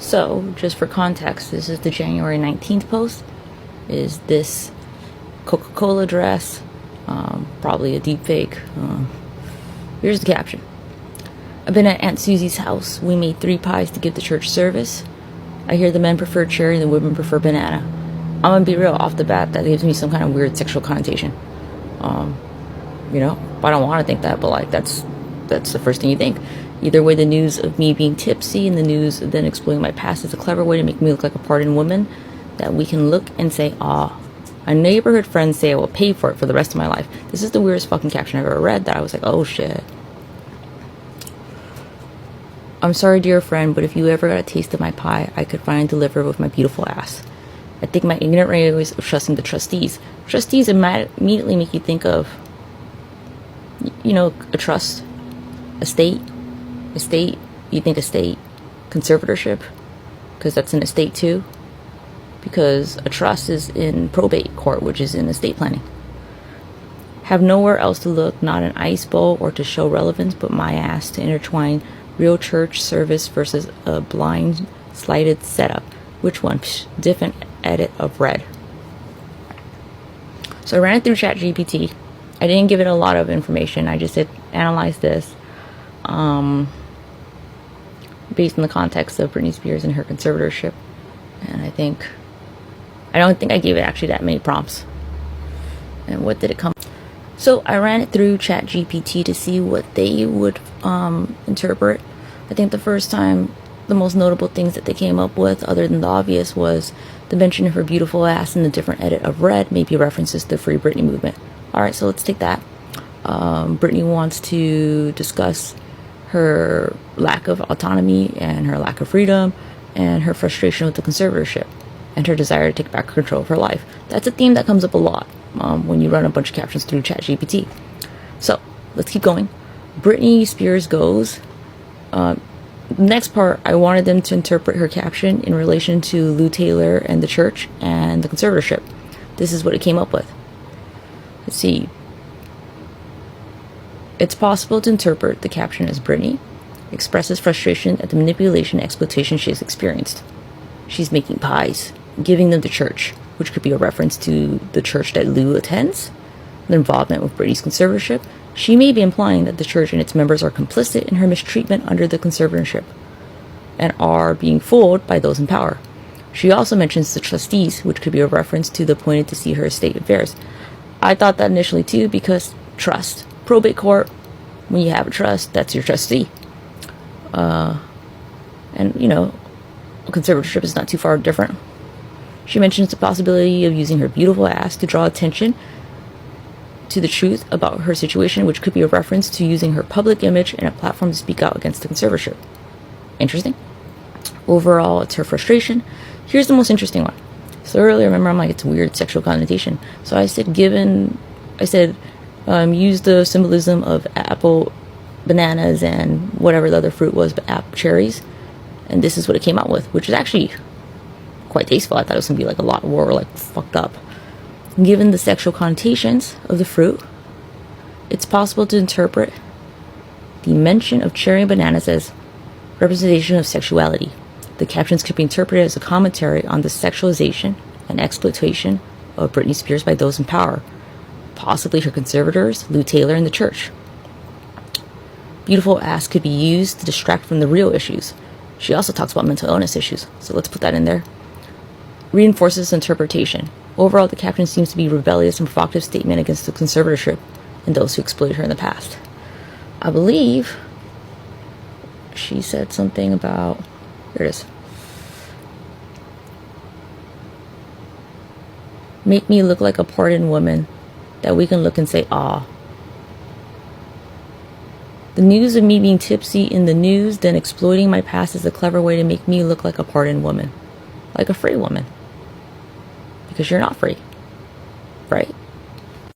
So, just for context, this is the January 19th post. Is this Coca-Cola dress? Probably a deep fake. Here's the caption. I've been at Aunt Susie's house. We made 3 pies to give the church service. I hear the men prefer cherry and the women prefer banana. I'm gonna be real, off the bat, that gives me some kind of weird sexual connotation. I don't want to think that, but like that's the first thing you think. Either way, the news of me being tipsy and the news of then exploiting my past is a clever way to make me look like a pardoned woman that we can look and say, ah. A neighborhood friend say I will pay for it for the rest of my life. This is the weirdest fucking caption I've ever read that I was like, oh shit. I'm sorry, dear friend, but if you ever got a taste of my pie, I could finally deliver with my beautiful ass. I think my ignorant ways of trusting the trustees. Trustees immediately make you think of, a trust, estate, you think estate, conservatorship, because that's an estate too. Because a trust is in probate court, which is in estate planning. Have nowhere else to look, not an ice bowl or to show relevance, but my ass to intertwine real church service versus a blind, slighted setup. Which one? Psh, different edit of red. So I ran it through chatgpt. I didn't give it a lot of information. I just said, analyze this based on the context of Britney Spears and her conservatorship. And I don't think I gave it actually that many prompts. And what did it come? So I ran it through chatgpt to see what they would interpret. I think the first time, the most notable things that they came up with, other than the obvious, was the mention of her beautiful ass and the different edit of red, maybe references to the Free Britney movement. Alright, so let's take that. Britney wants to discuss her lack of autonomy and her lack of freedom and her frustration with the conservatorship and her desire to take back control of her life. That's a theme that comes up a lot when you run a bunch of captions through ChatGPT. So let's keep going. Britney Spears goes. Next part, I wanted them to interpret her caption in relation to Lou Taylor and the church and the conservatorship. This is what it came up with. Let's see. It's possible to interpret the caption as Britney expresses frustration at the manipulation and exploitation she has experienced. She's making pies, giving them to church, which could be a reference to the church that Lou attends, the involvement with Britney's conservatorship. She may be implying that the church and its members are complicit in her mistreatment under the conservatorship and are being fooled by those in power. She also mentions the trustees, which could be a reference to the appointed to see her estate affairs. I thought that initially too, because trust. Probate court, when you have a trust, that's your trustee. A conservatorship is not too far different. She mentions the possibility of using her beautiful ass to draw attention to the truth about her situation, which could be a reference to using her public image and a platform to speak out against the conservatorship. Interesting. Overall, it's her frustration. Here's the most interesting one. So earlier, remember, I'm like, it's weird sexual connotation. So I said, use the symbolism of apple, bananas, and whatever the other fruit was, but apple cherries. And this is what it came out with, which is actually quite tasteful. I thought it was going to be like a lot more like fucked up. Given the sexual connotations of the fruit, it's possible to interpret the mention of cherry and bananas as representation of sexuality. The captions could be interpreted as a commentary on the sexualization and exploitation of Britney Spears by those in power, possibly her conservators, Lou Taylor, and the church. Beautiful ass could be used to distract from the real issues. She also talks about mental illness issues, so let's put that in there. Reinforces interpretation. Overall, the caption seems to be a rebellious and provocative statement against the conservatorship and those who exploited her in the past. I believe she said something about... Here it is. Make me look like a pardoned woman that we can look and say, ah. The news of me being tipsy in the news, then exploiting my past is a clever way to make me look like a pardoned woman. Like a free woman. Because you're not free. Right?